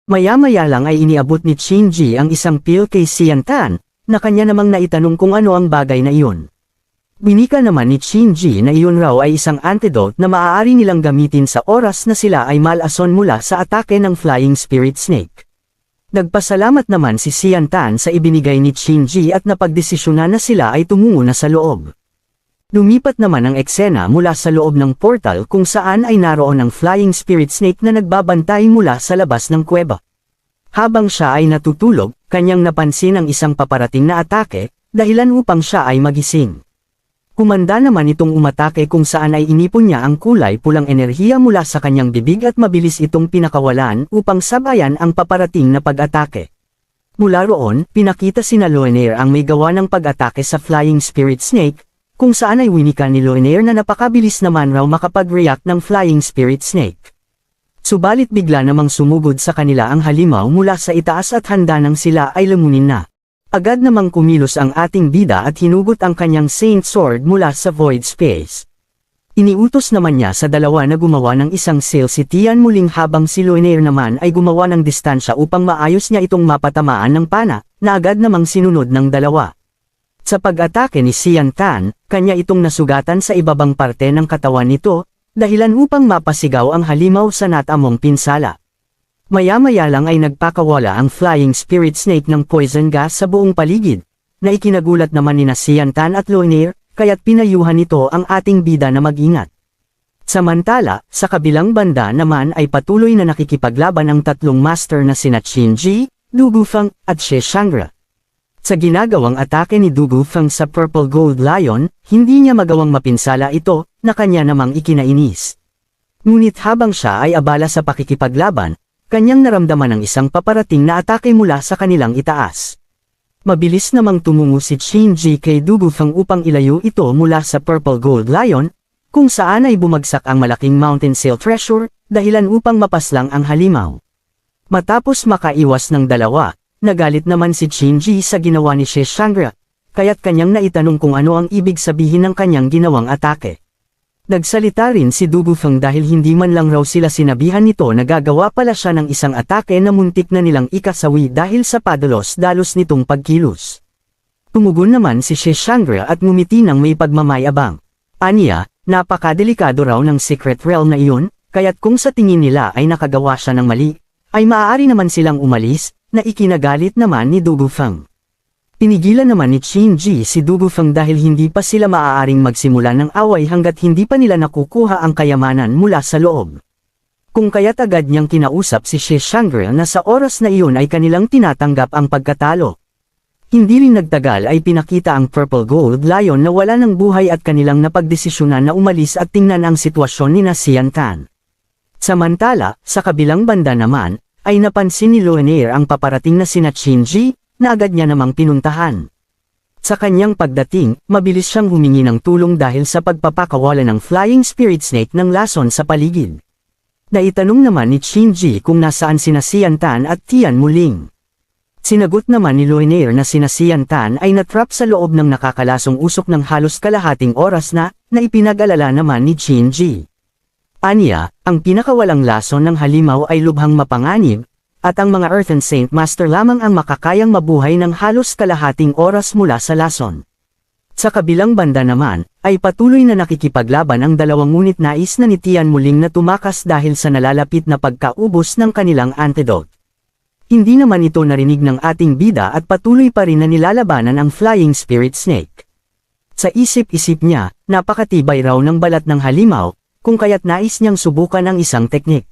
Maya-maya lang ay iniabot ni Shinji ang isang pil kay Sian Tan, na kanya namang naitanong kung ano ang bagay na iyon. Winika naman ni Shinji na iyon raw ay isang antidote na maaari nilang gamitin sa oras na sila ay malason mula sa atake ng Flying Spirit Snake. Nagpasalamat naman si Sian Tan sa ibinigay ni Shinji at napagdesisyonan na sila ay tumungo na sa loob. Lumipat naman ang eksena mula sa loob ng portal kung saan ay naroon ang Flying Spirit Snake na nagbabantay mula sa labas ng kuweba. Habang siya ay natutulog, kanyang napansin ang isang paparating na atake, dahilan upang siya ay magising. Kumanda naman itong umatake kung saan ay inipon niya ang kulay pulang enerhiya mula sa kanyang bibig at mabilis itong pinakawalan upang sabayan ang paparating na pag-atake. Mula roon, pinakita sina Loenair ang may gawa ng pag-atake sa Flying Spirit Snake, kung saan ay winika ni Loenair na napakabilis naman raw makapag-react ng Flying Spirit Snake. Subalit bigla namang sumugod sa kanila ang halimaw mula sa itaas at handa nang sila ay lamunin na. Agad namang kumilos ang ating bida at hinugot ang kanyang Saint Sword mula sa void space. Iniutos naman niya sa dalawa na gumawa ng isang sail si Tian muling habang si Loenair naman ay gumawa ng distansya upang maayos niya itong mapatamaan ng pana, na agad namang sinunod ng dalawa. Sa pag-atake ni Sian Tan, kanya itong nasugatan sa ibabang parte ng katawan nito, dahilan upang mapasigaw ang halimaw sa natamong pinsala. Maya-maya lang ay nagpakawala ang Flying Spirit Snake ng poison gas sa buong paligid, na ikinagulat naman ni Sian Tan at Loenair, kaya't pinayuhan nito ang ating bida na mag-ingat. Samantala, sa kabilang banda naman ay patuloy na nakikipaglaban ang tatlong master na sina Shinji, Du Gufang, at She Shangra. Sa ginagawang atake ni Du Gufang sa Purple Gold Lion, hindi niya magawang mapinsala ito, na kanya namang ikinainis. Ngunit habang siya ay abala sa pakikipaglaban, kanyang naramdaman ang isang paparating na atake mula sa kanilang itaas. Mabilis namang tumungo si Shinji kay Du Gufang upang ilayo ito mula sa Purple Gold Lion, kung saan ay bumagsak ang malaking Mountain Sail Treasure, dahilan upang mapaslang ang halimaw. Matapos makaiwas ng dalawa, nagalit naman si Shinji sa ginawa ni She Shangra, kaya't kanyang naitanong kung ano ang ibig sabihin ng kanyang ginawang atake. Nagsalita rin si Du Gufang dahil hindi man lang raw sila sinabihan nito na gagawa pala siya ng isang atake na muntik na nilang ikasawi dahil sa padalos-dalos nitong pagkilos. Tumugon naman si She Shangra at ngumiti ng may pagmamayabang. Aniya, napakadelikado raw ng Secret Realm na iyon, kaya't kung sa tingin nila ay nakagawa siya ng mali, ay maaari naman silang umalis, na ikinagalit naman ni Du Gufang. Pinigilan naman ni Shinji si Du Gufang dahil hindi pa sila maaaring magsimula ng away hanggat hindi pa nila nakukuha ang kayamanan mula sa loob. Kung kaya't agad niyang kinausap si She Shangra na sa oras na iyon ay kanilang tinatanggap ang pagkatalo. Hindi rin nagtagal ay pinakita ang Purple Gold Lion na wala ng buhay at kanilang napagdesisyonan na umalis at tingnan ang sitwasyon ni Sian Tan. Samantala, sa kabilang banda naman, ay napansin ni Loenair ang paparating na sina Shinji, na agad niya namang pinuntahan. Sa kanyang pagdating, mabilis siyang humingi ng tulong dahil sa pagpapakawala ng Flying Spirit Snake ng lason sa paligid. Naitanong naman ni Shinji kung nasaan sina Sian Tan at Tian Muling. Sinagot naman ni Loenair na sina Sian Tan ay natrap sa loob ng nakakalasong usok ng halos kalahating oras na ipinag-alala naman ni Shinji. Aniya, ang pinakawalang lason ng halimaw ay lubhang mapanganib, at ang mga Earthen Saint Master lamang ang makakayang mabuhay ng halos kalahating oras mula sa lason. Sa kabilang banda naman, ay patuloy na nakikipaglaban ang dalawang ngunit nais na ni Tian Muling na tumakas dahil sa nalalapit na pagkaubos ng kanilang antidote. Hindi naman ito narinig ng ating bida at patuloy pa rin na nilalabanan ang Flying Spirit Snake. Sa isip-isip niya, napakatibay raw ng balat ng halimaw, kung kaya't nais niyang subukan ang isang teknik.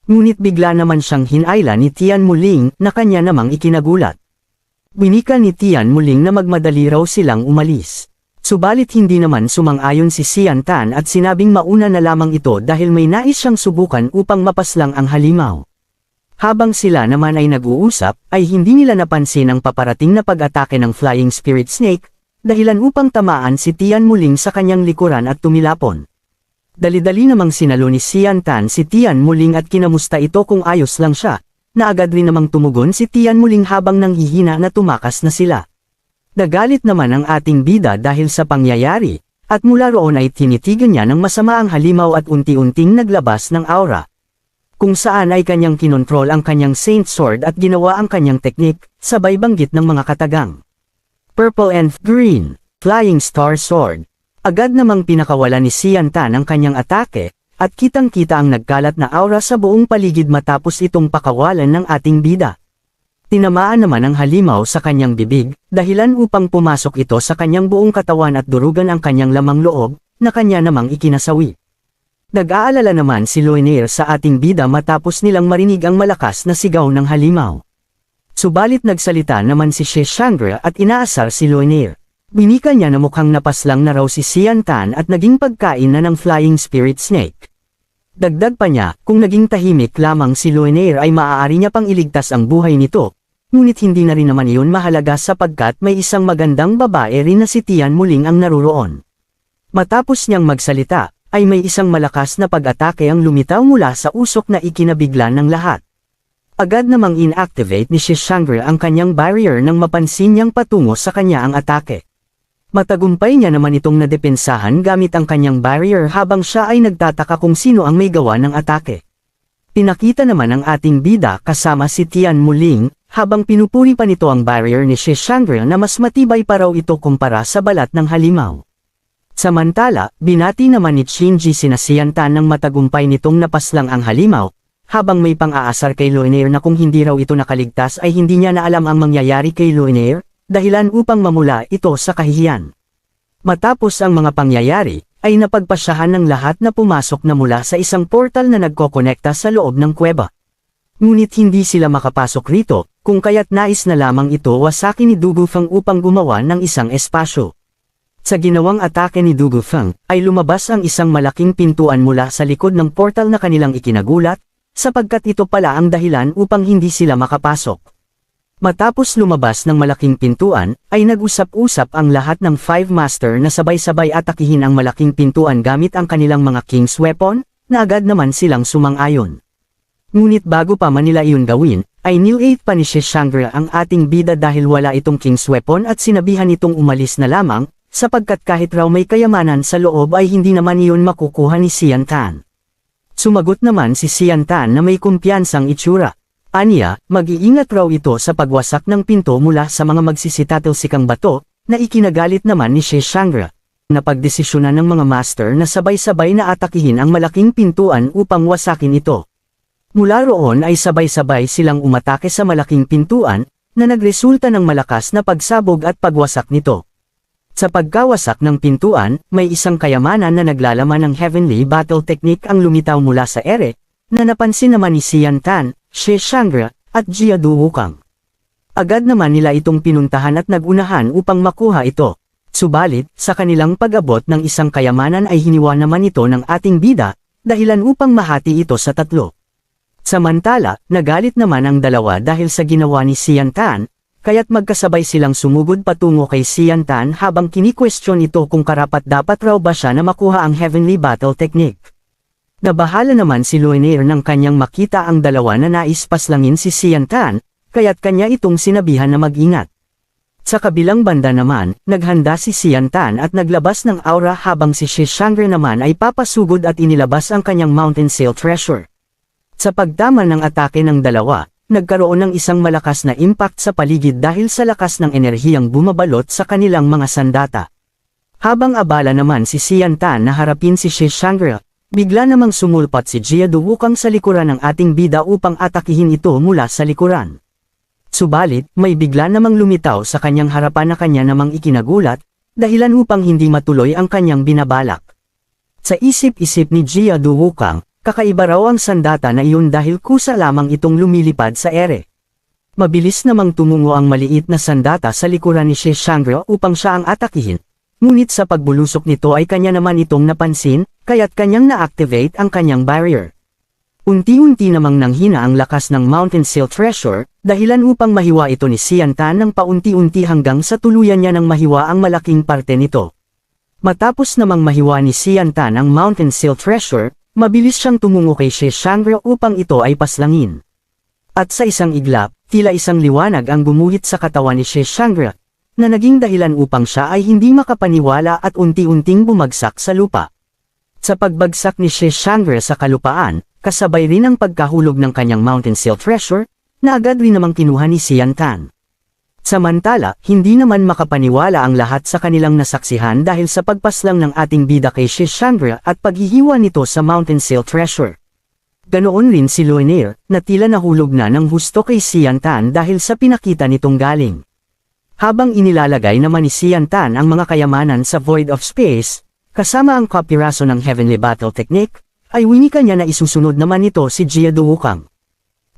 Ngunit bigla naman siyang hinayla ni Tian Muling na kanya namang ikinagulat. Winika ni Tian Muling na magmadali raw silang umalis. Subalit hindi naman sumang-ayon si Sian Tan at sinabing mauna na lamang ito dahil may nais siyang subukan upang mapaslang ang halimaw. Habang sila naman ay nag-uusap, ay hindi nila napansin ang paparating na pag-atake ng Flying Spirit Snake, dahilan upang tamaan si Tian Muling sa kanyang likuran at tumilapon. Dali-dali namang sinalo ni Sian Tan si Tian Muling at kinamusta ito kung ayos lang siya, na agad rin namang tumugon si Tian Muling habang nanghihina na tumakas na sila. Nagalit naman ang ating bida dahil sa pangyayari, at mula roon ay tinitigan niya ng masama ang halimaw at unti-unting naglabas ng aura. kung saan ay kanyang kinontrol ang kanyang Saint Sword at ginawa ang kanyang teknik, sabay banggit ng mga katagang. Purple and Green, Flying Star Sword. Agad namang pinakawala ni Xian Tan ang kanyang atake, at kitang-kita ang nagkalat na aura sa buong paligid matapos itong pakawalan ng ating bida. Tinamaan naman ang halimaw sa kanyang bibig, dahilan upang pumasok ito sa kanyang buong katawan at durugan ang kanyang lamang loob, na kanya namang ikinasawi. Nag-aalala naman si Luinaire sa ating bida matapos nilang marinig ang malakas na sigaw ng halimaw. Subalit nagsalita naman si She Shangri at inaasar si Luinaire. Binika niya na mukhang napaslang na raw si Xian Tan at naging pagkain na ng Flying Spirit Snake. Dagdag pa niya, kung naging tahimik lamang si Luinaire ay maaari niya pang iligtas ang buhay nito, ngunit hindi na rin naman iyon mahalaga sapagkat may isang magandang babae rin na si Tian Muling ang naruroon. Matapos niyang magsalita, ay may isang malakas na pag-atake ang lumitaw mula sa usok na ikinabigla ng lahat. Agad namang inactivate ni She Shangri ang kanyang barrier nang mapansin niyang patungo sa kanya ang atake. Matagumpay niya naman itong nadepensahan gamit ang kanyang barrier habang siya ay nagtataka kung sino ang may gawa ng atake. Pinakita naman ang ating bida kasama si Tian Muling, habang pinupuri pa nito ang barrier ni She Shangri na mas matibay pa raw ito kumpara sa balat ng halimaw. Samantala, binati naman ni Shinji sina Xian Tan nang matagumpay nitong napaslang ang halimaw, habang may pang-aasar kay Luinaire na kung hindi raw ito nakaligtas ay hindi niya na alam ang mangyayari kay Luinaire, dahilan upang mamula ito sa kahihiyan. Matapos ang mga pangyayari, ay napagpasyahan ng lahat na pumasok na mula sa isang portal na nagkokonekta sa loob ng kuweba. Ngunit hindi sila makapasok rito, kung kaya't nais na lamang ito Wasaki ni Dugufeng upang gumawa ng isang espasyo. Sa ginawang atake ni Dugufeng, ay lumabas ang isang malaking pintuan mula sa likod ng portal na kanilang ikinagulat, sapagkat ito pala ang dahilan upang hindi sila makapasok. Matapos lumabas ng malaking pintuan, ay nag-usap-usap ang lahat ng Five Master na sabay-sabay atakihin ang malaking pintuan gamit ang kanilang mga King's Weapon, na agad naman silang sumang-ayon. Ngunit bago pa man nila iyon gawin, ay nilate pa ni She Shangri ang ating bida dahil wala itong King's Weapon at sinabihan itong umalis na lamang, sapagkat kahit raw may kayamanan sa loob ay hindi naman iyon makukuha ni Xian Tan. Sumagot naman si Xian Tan na may kumpiyansang itsura. Aniya, mag-iingat raw ito sa pagwasak ng pinto mula sa mga magsisitatil-sikang bato, na ikinagalit naman ni She Shangri. Napagdesisyonan ng mga master na sabay-sabay na atakihin ang malaking pintuan upang wasakin ito. Mula roon ay sabay-sabay silang umatake sa malaking pintuan, na nagresulta ng malakas na pagsabog at pagwasak nito. Sa pagkawasak ng pintuan, may isang kayamanan na naglalaman ng Heavenly Battle Technique ang lumitaw mula sa ere, na napansin naman ni Xian Tan, She Shangri, at Jia Duwukang. Agad naman nila itong pinuntahan at nagunahan upang makuha ito. Subalit, sa kanilang pag-abot ng isang kayamanan ay hiniwa naman ito ng ating bida, dahilan upang mahati ito sa tatlo. Samantala, nagalit naman ang dalawa dahil sa ginawa ni Xian Tan, kaya't magkasabay silang sumugod patungo kay Xian Tan habang kini-question ito kung karapat-dapat raw ba siya na makuha ang Heavenly Battle Technique. Nabahala naman si Luinaire nang kanyang makita ang dalawa na nais paslangin si Xian Tan, kaya't kanya itong sinabihan na mag-ingat. Sa kabilang banda naman, naghanda si Xian Tan at naglabas ng aura habang si She Shangri naman ay papasugod at inilabas ang kanyang Mountain Sail Treasure. Sa pagtama ng atake ng dalawa, nagkaroon ng isang malakas na impact sa paligid dahil sa lakas ng enerhiyang bumabalot sa kanilang mga sandata. Habang abala naman si Xian Tan na harapin si She Shangri, bigla namang sumulpat si Jia Duwukang sa likuran ng ating bida upang atakihin ito mula sa likuran. Subalit, may bigla namang lumitaw sa kanyang harapan na kanya namang ikinagulat, dahilan upang hindi matuloy ang kanyang binabalak. Sa isip-isip ni Jia Duwukang, kakaiba raw ang sandata na iyon dahil kusa lamang itong lumilipad sa ere. Mabilis namang tumungo ang maliit na sandata sa likuran ni She Shangri upang siya ang atakihin, ngunit sa pagbulusok nito ay kanya naman itong napansin, kaya't kanyang na-activate ang kanyang barrier. Unti-unti namang nanghina ang lakas ng Mountain Sail Treasure, dahilan upang mahiwa ito ni Xian Tan ng paunti-unti hanggang sa tuluyan niya ng mahiwa ang malaking parte nito. Matapos namang mahiwa ni Xian Tan ang Mountain Sail Treasure, mabilis siyang tumungo kay She Shangri upang ito ay paslangin. At sa isang iglap, tila isang liwanag ang gumuhit sa katawan ni She Shangri, na naging dahilan upang siya ay hindi makapaniwala at unti-unting bumagsak sa lupa. Sa pagbagsak ni She Shangri sa kalupaan, kasabay rin ang pagkahulog ng kanyang Mountain Seal treasure, na agad rin namang kinuha ni Xian Tan. Samantala, hindi naman makapaniwala ang lahat sa kanilang nasaksihan dahil sa pagpaslang ng ating bida kay Shi Chandra at paghihiwa nito sa Mountain Seal treasure. Ganoon rin si Luanair, na tila nahulog na ng husto kay Xian Tan dahil sa pinakita nitong galing. Habang inilalagay naman ni Xian Tan ang mga kayamanan sa Void of Space, kasama ang kapiraso ng Heavenly Battle Technique, ay winika niya na isusunod naman ito si Jia Duwukang.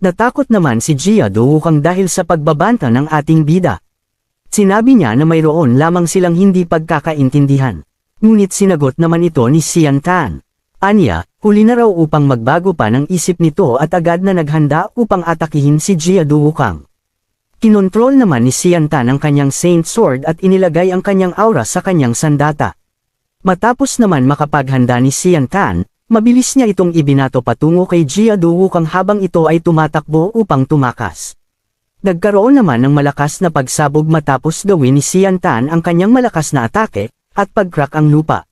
Natakot naman si Jia Duwukang dahil sa pagbabanta ng ating bida. Sinabi niya na mayroon lamang silang hindi pagkakaintindihan. Ngunit sinagot naman ito ni Xian Tan. Anya, huli na raw upang magbago pa ng isip nito at agad na naghanda upang atakihin si Jia Duwukang. Kinontrol naman ni Xian Tan ang kanyang Saint Sword at inilagay ang kanyang aura sa kanyang sandata. Matapos naman makapaghanda ni Xian Tan, mabilis niya itong ibinato patungo kay Jia Duwukang habang ito ay tumatakbo upang tumakas. Nagkaroon naman ng malakas na pagsabog matapos gawin ni Xian Tan ang kanyang malakas na atake, at pag-crack ang lupa.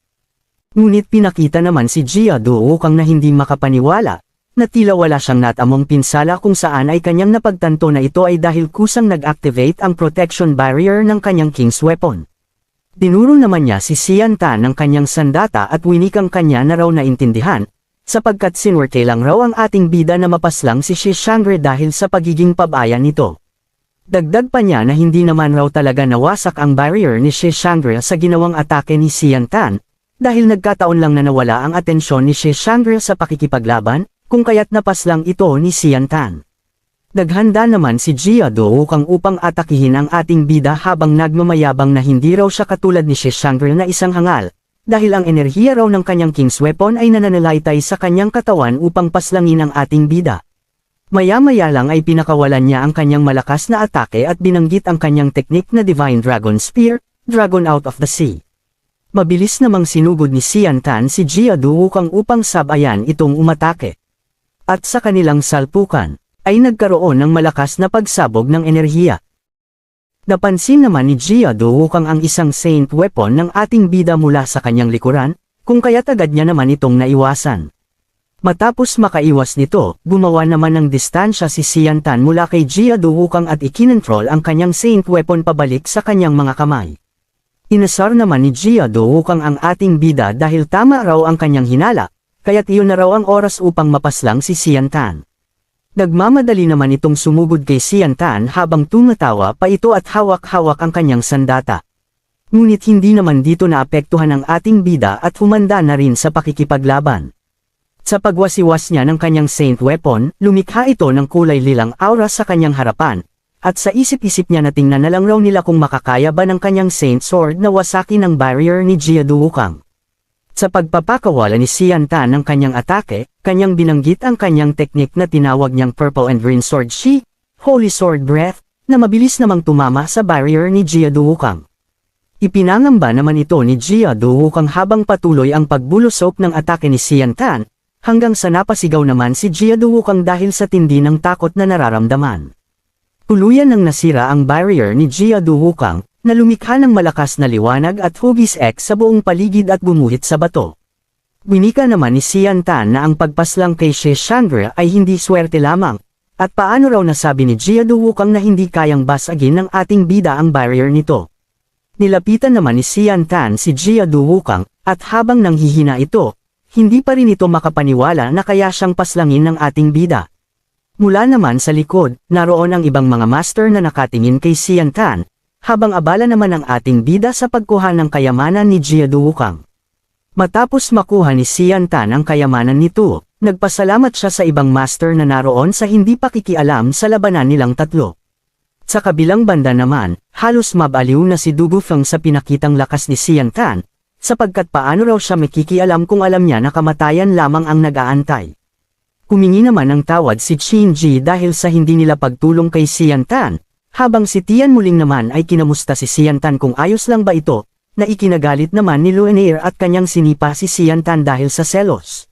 Ngunit pinakita naman si Jia Duwukang na hindi makapaniwala, na tila wala siyang natamong pinsala kung saan ay kanyang napagtanto na ito ay dahil kusang nag-activate ang protection barrier ng kanyang King's Weapon. Dinuro naman niya si Xian Tan ng kanyang sandata at winikang kanya na raw naintindihan, sapagkat sinwerte lang raw ang ating bida na mapaslang si Shi Chandra dahil sa pagiging pabaya nito. Dagdag pa niya na hindi naman raw talaga nawasak ang barrier ni Shi Chandra sa ginawang atake ni Xian Tan, dahil nagkataon lang na nawala ang atensyon ni Shi Chandra sa pakikipaglaban, kung kaya't napaslang ito ni Xian Tan. Naghanda naman si Jia Duwukang upang atakihin ang ating bida habang nagmamayabang na hindi raw siya katulad ni Shi Chandra na isang hangal, dahil ang enerhiya raw ng kanyang King's Weapon ay nananalaytay sa kanyang katawan upang paslangin ang ating bida. Maya-maya lang ay pinakawalan niya ang kanyang malakas na atake at binanggit ang kanyang teknik na Divine Dragon Spear, Dragon Out of the Sea. Mabilis namang sinugod ni Xian Tan si Jia Duwukang upang sabayan itong umatake. At sa kanilang salpukan, ay nagkaroon ng malakas na pagsabog ng enerhiya. Napansin naman ni Jia Duwukang ang isang Saint Weapon ng ating bida mula sa kanyang likuran, kung kaya't agad niya naman itong naiwasan. Matapos makaiwas nito, gumawa naman ng distansya si Xian Tan mula kay Jia Duwukang at ikinontrol ang kanyang Saint Weapon pabalik sa kanyang mga kamay. Inasar naman ni Jia Duwukang ang ating bida dahil tama raw ang kanyang hinala, kaya't iyon na raw ang oras upang mapaslang si Xian Tan. Nagmamadali naman itong sumugod kay Xian Tan habang tumatawa pa ito at hawak-hawak ang kanyang sandata. Ngunit hindi naman dito naapektuhan ang ating bida at humanda na rin sa pakikipaglaban. Sa pagwasiwas niya ng kanyang Saint Weapon, lumikha ito ng kulay lilang aura sa kanyang harapan, at sa isip-isip niya na tingnan na lang raw nila kung makakaya ba ng kanyang Saint Sword na wasakin ang barrier ni Jia Duwukang. Sa pagpapakawala ni Xian Tan ng kanyang atake, kanyang binanggit ang kanyang teknik na tinawag niyang Purple and Green Sword Shi, Holy Sword Breath, na mabilis namang tumama sa barrier ni Jia Duwukang. Ipinangamba naman ito ni Jia Duwukang habang patuloy ang pagbulusok ng atake ni Xian Tan, hanggang sa napasigaw naman si Jia Duwukang dahil sa tindi ng takot na nararamdaman. Tuluyan nang nasira ang barrier ni Jia Duwukang, na lumikha ng malakas na liwanag at hugis X sa buong paligid at bumuhit sa bato. Winika naman ni Xian Tan na ang pagpaslang kay Shi Chandra ay hindi swerte lamang, at paano raw nasabi ni Jia Duwukang na hindi kayang basagin ng ating bida ang barrier nito. Nilapitan naman ni Xian Tan si Jia Duwukang, at habang nanghihina ito, hindi pa rin ito makapaniwala na kaya siyang paslangin ng ating bida. Mula naman sa likod, naroon ang ibang mga master na nakatingin kay Xian Tan, habang abala naman ang ating bida sa pagkuha ng kayamanan ni Jia Duwukang. Matapos makuha ni Xian Tan ang kayamanan nito, nagpasalamat siya sa ibang master na naroon sa hindi pakikialam sa labanan nilang tatlo. Sa kabilang banda naman, halos mabaliw na si Du Gufeng sa pinakitang lakas ni Xian Tan, sapagkat paano raw siya makikialam kung alam niya na kamatayan lamang ang nag-aantay. Humingi naman ng tawad si Qin Ji dahil sa hindi nila pagtulong kay Xian Tan, habang si Tian muling naman ay kinamusta si Xian Tan kung ayos lang ba ito, na ikinagalit naman ni Luanair at kanyang sinipa si Xian Tan dahil sa selos.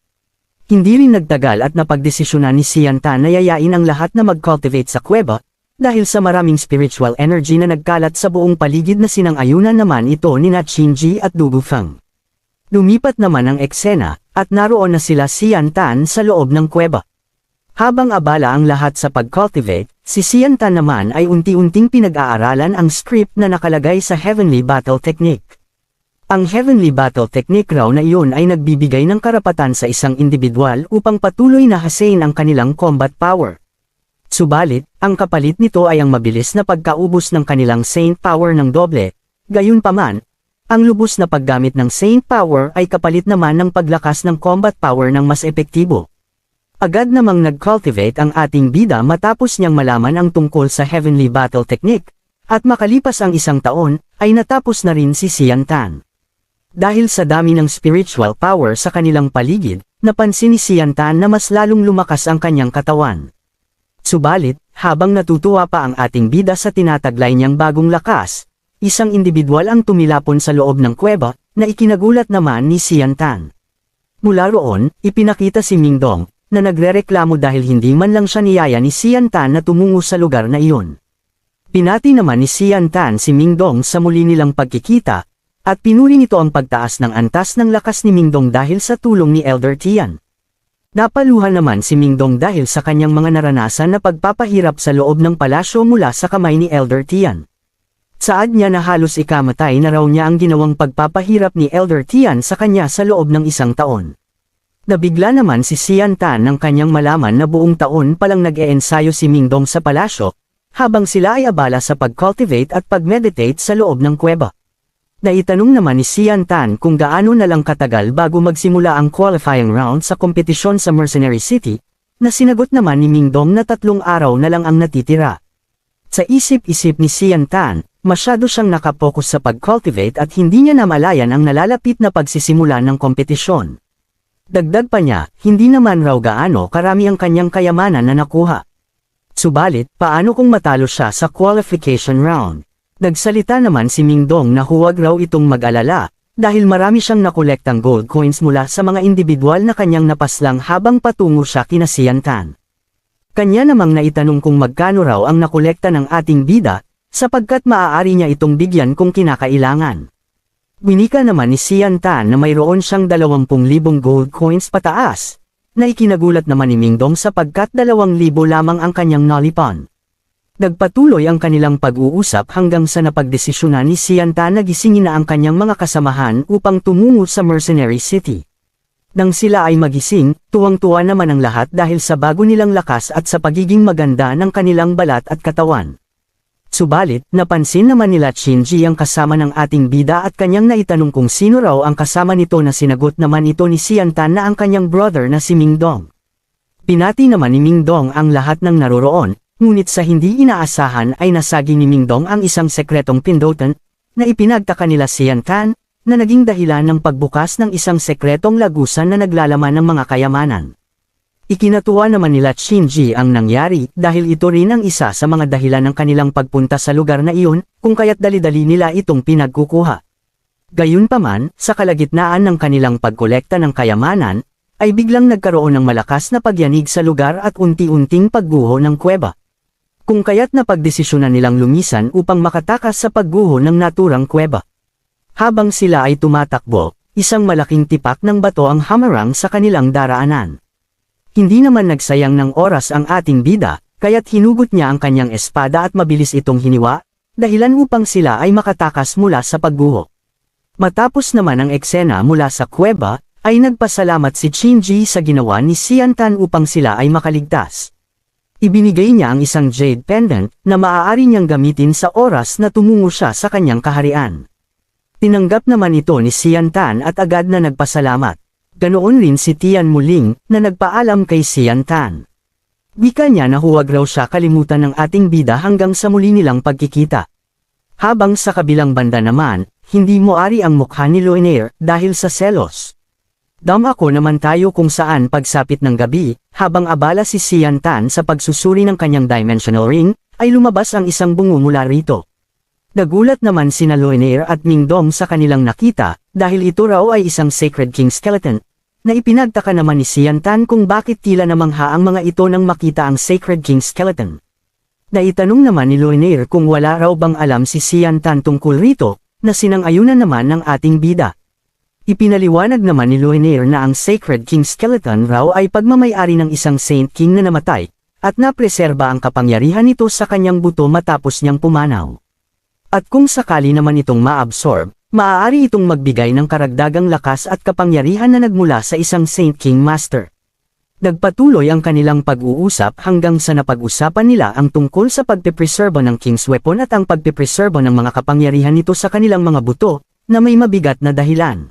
Hindi rin nagtagal at napagdesisyonan ni Xian Tan na yayain ang lahat na mag-cultivate sa kuweba, dahil sa maraming spiritual energy na nagkalat sa buong paligid na sinang-ayunan naman ito ni Qin Ji at Du Gufeng. Lumipat naman ang eksena, at naroon na sila Xian Tan sa loob ng kuweba. Habang abala ang lahat sa pag-cultivate, si Xian Tan naman ay unti-unting pinag-aaralan ang script na nakalagay sa Heavenly Battle Technique. Ang Heavenly Battle Technique raw na iyon ay nagbibigay ng karapatan sa isang individual upang patuloy na hasain ang kanilang combat power. Subalit, ang kapalit nito ay ang mabilis na pagkaubos ng kanilang Saint Power ng doble. Gayunpaman, ang lubos na paggamit ng Saint Power ay kapalit naman ng paglakas ng combat power ng mas epektibo. Agad namang nag-cultivate ang ating bida matapos niyang malaman ang tungkol sa Heavenly Battle Technique, at makalipas ang 1 taon, ay natapos na rin si Xian Tan. Dahil sa dami ng spiritual power sa kanilang paligid, napansin ni Xian Tan na mas lalong lumakas ang kanyang katawan. Subalit, habang natutuwa pa ang ating bida sa tinataglay niyang bagong lakas, isang individual ang tumilapon sa loob ng kuweba, na ikinagulat naman ni Xian Tan. Mula roon, ipinakita si Ming Dong, na nagrereklamo dahil hindi man lang siya niyaya ni Xian Tan na tumungo sa lugar na iyon. Pinati naman ni Xian Tan si Ming Dong sa muli nilang pagkikita, at pinuri nito ang pagtaas ng antas ng lakas ni Ming Dong dahil sa tulong ni Elder Tian. Napaluhan naman si Ming Dong dahil sa kanyang mga naranasan na pagpapahirap sa loob ng palasyo mula sa kamay ni Elder Tian. Saad niya na halos ikamatay na raw niya ang ginawang pagpapahirap ni Elder Tian sa kanya sa loob ng 1 taon. Nabigla naman si Xian Tan nang kanyang malaman na buong taon palang nag-eensayo si Ming Dong sa palasyo, habang sila ay abala sa pag-cultivate at pag-meditate sa loob ng kuweba. Naitanong naman ni Xian Tan kung gaano na lang katagal bago magsimula ang qualifying round sa kompetisyon sa Mercenary City, na sinagot naman ni Ming Dong na 3 araw na lang ang natitira. Sa isip-isip ni Xian Tan, masyado siyang nakapokus sa pag-cultivate at hindi niya namalayan ang nalalapit na pagsisimula ng kompetisyon. Dagdag pa niya, hindi naman raw gaano karami ang kanyang kayamanan na nakuha. Subalit, paano kung matalo siya sa qualification round? Nagsalita naman si Ming Dong na huwag raw itong mag-alala, dahil marami siyang nakolektang gold coins mula sa mga individual na kanyang napaslang habang patungo siya kina Xian Tan. Kanya namang naitanong kung magkano raw ang nakolekta ng ating bida, sapagkat maaari niya itong bigyan kung kinakailangan. Winika naman ni Xian Tan na mayroon siyang 20,000 gold coins pataas, na ikinagulat naman ni Ming Dong sapagkat 2,000 lamang ang kanyang nalipon. Nagpatuloy ang kanilang pag-uusap hanggang sa napagdesisyonan ni Xian Tan na gisingin na ang kanyang mga kasamahan upang tumungo sa Mercenary City. Nang sila ay magising, tuwang-tuwa naman ang lahat dahil sa bago nilang lakas at sa pagiging maganda ng kanilang balat at katawan. Subalit, napansin naman nila Shinji ang kasama ng ating bida at kanyang naitanong kung sino raw ang kasama nito na sinagot naman ito ni Xian Tan na ang kanyang brother na si Ming Dong. Pinati naman ni Ming Dong ang lahat ng naroroon, ngunit sa hindi inaasahan ay nasagi ni Ming Dong ang isang sekretong pindutan, na ipinagtaka nila Xian Tan, na naging dahilan ng pagbukas ng isang sekretong lagusan na naglalaman ng mga kayamanan. Ikinatuwa naman nila Shinji ang nangyari dahil ito rin ang isa sa mga dahilan ng kanilang pagpunta sa lugar na iyon, kung kaya't dali-dali nila itong pinagkukuha. Gayunpaman, sa kalagitnaan ng kanilang pagkolekta ng kayamanan, ay biglang nagkaroon ng malakas na pagyanig sa lugar at unti-unting pagguho ng kuweba. Kung kaya't napagdesisyonan nilang lumisan upang makatakas sa pagguho ng naturang kuweba. Habang sila ay tumatakbo, isang malaking tipak ng bato ang hamarang sa kanilang daraanan. Hindi naman nagsayang ng oras ang ating bida, kaya't hinugot niya ang kanyang espada at mabilis itong hiniwa, dahilan upang sila ay makatakas mula sa pagguho. Matapos naman ang eksena mula sa kuweba, ay nagpasalamat si Shinji sa ginawa ni Xian Tan upang sila ay makaligtas. Ibinigay niya ang isang jade pendant na maaari niyang gamitin sa oras na tumungo siya sa kanyang kaharian. Tinanggap naman ito ni Xian Tan at agad na nagpasalamat. Ganoon rin si Tian Muling na nagpaalam kay Xian Tan. Wika niya na huwag raw siya kalimutan ng ating bida hanggang sa muli nilang pagkikita. Habang sa kabilang banda naman, hindi moari ang mukha ni Loenair dahil sa selos. Ako naman tayo kung saan pagsapit ng gabi, habang abala si Xian Tan sa pagsusuri ng kanyang dimensional ring, ay lumabas ang isang bungo mula rito. Nagulat naman sina Loenair at Ming Dong sa kanilang nakita, dahil ito raw ay isang Sacred King Skeleton, na ipinagtaka naman ni Xian Tan kung bakit tila namangha ang mga ito nang makita ang Sacred King Skeleton. Naitanong naman ni Loenair kung wala raw bang alam si Xian Tan tungkol rito, na sinang-ayunan naman ng ating bida. Ipinaliwanag naman ni Luinaire na ang Sacred King Skeleton raw ay pagmamayari ng isang Saint King na namatay, at napreserba ang kapangyarihan nito sa kanyang buto matapos niyang pumanaw. At kung sakali naman itong ma-absorb, maaari itong magbigay ng karagdagang lakas at kapangyarihan na nagmula sa isang Saint King Master. Nagpatuloy ang kanilang pag-uusap hanggang sa napag-usapan nila ang tungkol sa pagpipreserba ng King's Weapon at ang pagpipreserba ng mga kapangyarihan nito sa kanilang mga buto, na may mabigat na dahilan.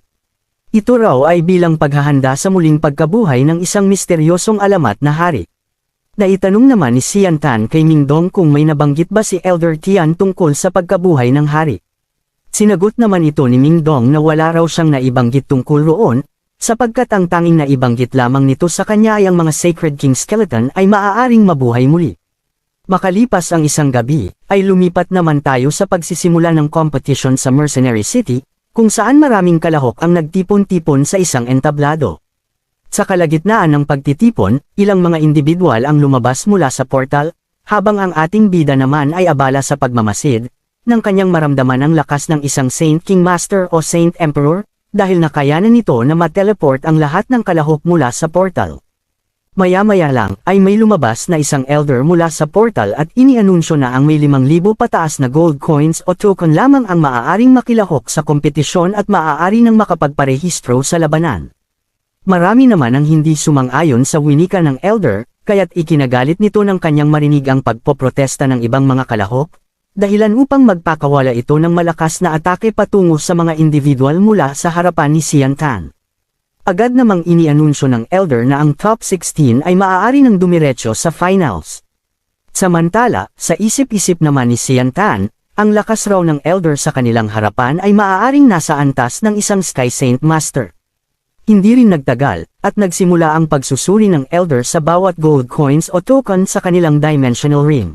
Ito raw ay bilang paghahanda sa muling pagkabuhay ng isang misteryosong alamat na hari. Naitanong naman ni Xian Tan kay Ming Dong kung may nabanggit ba si Elder Tian tungkol sa pagkabuhay ng hari. Sinagot naman ito ni Ming Dong na wala raw siyang naibanggit tungkol roon, sapagkat ang tanging naibanggit lamang nito sa kanya ay ang mga Sacred King Skeleton ay maaaring mabuhay muli. Makalipas ang isang gabi, ay lumipat naman tayo sa pagsisimula ng competition sa Mercenary City, kung saan maraming kalahok ang nagtipon-tipon sa isang entablado. Sa kalagitnaan ng pagtitipon, ilang mga individual ang lumabas mula sa portal, habang ang ating bida naman ay abala sa pagmamasid, nang kanyang maramdaman ang lakas ng isang Saint King Master o Saint Emperor, dahil nakayanan nito na mateleport ang lahat ng kalahok mula sa portal. Maya-maya lang ay may lumabas na isang elder mula sa portal at inianunsyo na ang may 5,000 pataas na gold coins o token lamang ang maaaring makilahok sa kompetisyon at maaari nang makapagparehistro sa labanan. Marami naman ang hindi sumang-ayon sa winika ng elder, kaya't ikinagalit nito ng kanyang marinig ang pagpoprotesta ng ibang mga kalahok, dahilan upang magpakawala ito ng malakas na atake patungo sa mga individual mula sa harapan ni Xian Tan. Agad namang inianunsyo ng elder na ang top 16 ay maaari nang dumiretso sa finals. Samantala, sa isip-isip naman ni Xian Tan, ang lakas raw ng elder sa kanilang harapan ay maaaring nasa antas ng isang Sky Saint Master. Hindi rin nagtagal, at nagsimula ang pagsusuri ng elder sa bawat gold coins o token sa kanilang dimensional ring.